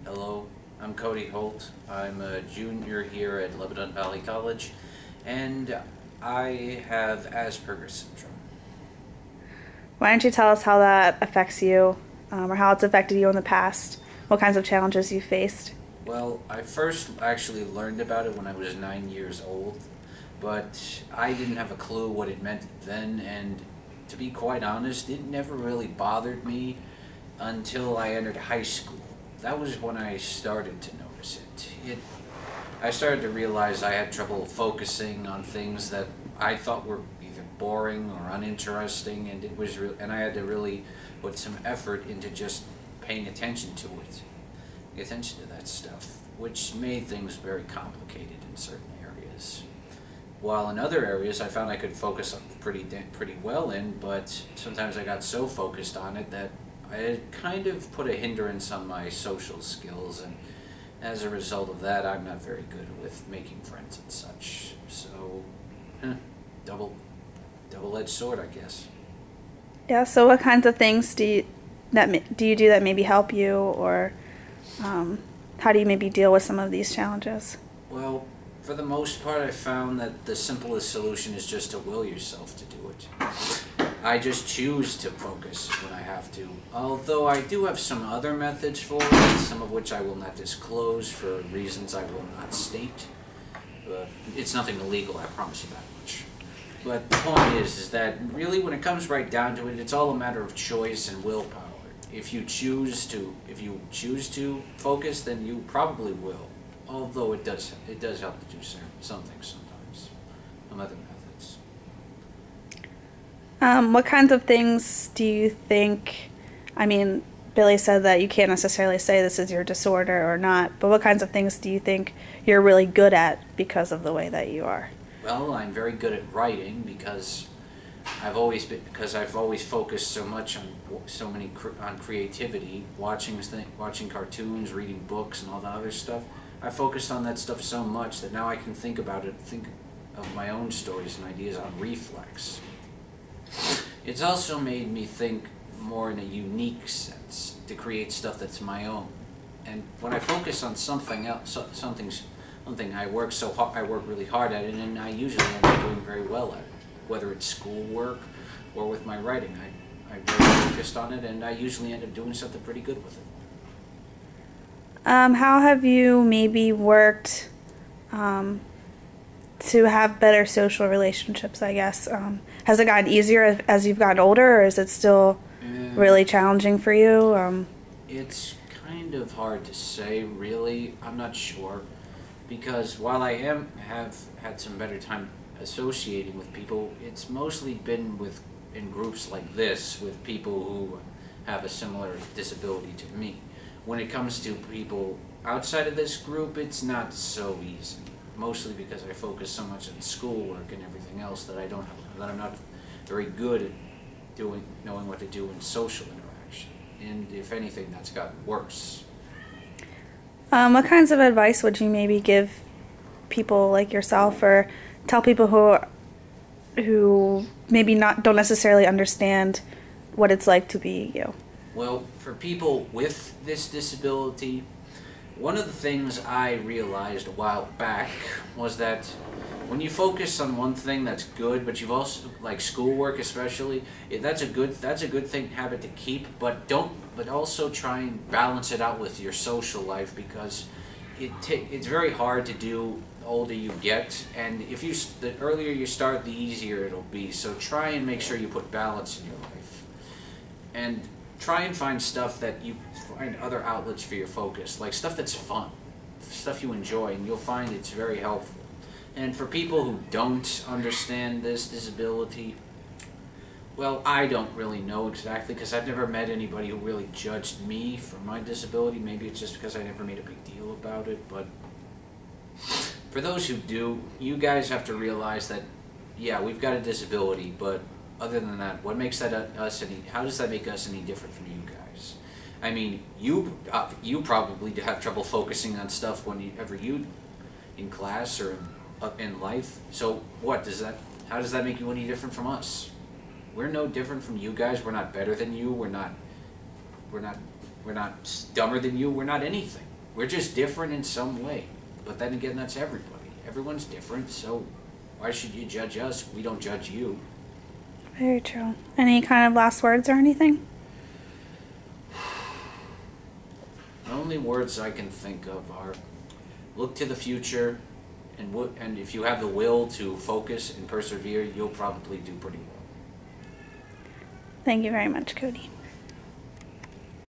Hello, I'm Cody Holt. I'm a junior here at Lebanon Valley College, and I have Asperger's syndrome. Why don't you tell us how that affects you, or how it's affected you in the past? What kinds of challenges you faced? Well, I first actually learned about it when I was 9 years old, but I didn't have a clue what it meant then, and to be quite honest, it never really bothered me until I entered high school. That was when I started to notice it. I started to realize I had trouble focusing on things that I thought were either boring or uninteresting, and and I had to really put some effort into just paying attention to it, pay attention to that stuff, which made things very complicated in certain areas. While in other areas I found I could focus on pretty well in, but sometimes I got so focused on it that I kind of put a hindrance on my social skills, and as a result of that, I'm not very good with making friends and such. So, double-edged sword, I guess. Yeah. So, what kinds of things do you do that maybe help you, or how do you maybe deal with some of these challenges? Well, for the most part, I found that the simplest solution is just to will yourself to do it. I just choose to focus when I have to, although I do have some other methods for it, some of which I will not disclose for reasons I will not state. But it's nothing illegal, I promise you that much. But the point is that really when it comes right down to it, it's all a matter of choice and willpower. If you choose to focus, then you probably will. Although it does help to do some things sometimes. Some other methods. What kinds of things do you think, Billy said that you can't necessarily say this is your disorder or not, but what kinds of things do you think you're really good at because of the way that you are? Well, I'm very good at writing because I've always focused so much on creativity, watching cartoons, reading books, and all the other stuff. I focused on that stuff so much that now I can think of my own stories and ideas on reflex. It's also made me think more in a unique sense to create stuff that's my own. And when I focus on something else, something I work really hard at it, and I usually end up doing very well at it. Whether it's schoolwork or with my writing, I'm very focused on it, and I usually end up doing something pretty good with it. How have you maybe worked to have better social relationships, I guess? Has it gotten easier as you've gotten older, or is it still really challenging for you? It's kind of hard to say, really. I'm not sure, because while I have had some better time associating with people, it's mostly been in groups like this with people who have a similar disability to me. When it comes to people outside of this group, it's not so easy. Mostly because I focus so much on schoolwork and everything else that I'm not very good at knowing what to do in social interaction. And if anything, that's gotten worse. What kinds of advice would you maybe give people like yourself, or tell people who maybe don't necessarily understand what it's like to be you? Well, for people with this disability, one of the things I realized a while back was that when you focus on one thing that's good, but you've also, like schoolwork especially, that's a good habit to keep, but also try and balance it out with your social life, because it's very hard to do the older you get, and the earlier you start, the easier it'll be. So try and make sure you put balance in your life, and try and find other outlets for your focus, like stuff that's fun, stuff you enjoy, and you'll find it's very helpful. And for people who don't understand this disability, well, I don't really know exactly, because I've never met anybody who really judged me for my disability. Maybe it's just because I never made a big deal about it, but for those who do, you guys have to realize that, yeah, we've got a disability, but other than that, how does that make us any different from you guys? I mean, you probably have trouble focusing on stuff in class or in life. So how does that make you any different from us? We're no different from you guys. We're not better than you. We're not dumber than you. We're not anything. We're just different in some way. But then again, that's everybody. Everyone's different, so why should you judge us? We don't judge you. Very true. Any kind of last words or anything? The only words I can think of are look to the future, and if you have the will to focus and persevere, you'll probably do pretty well. Thank you very much, Cody.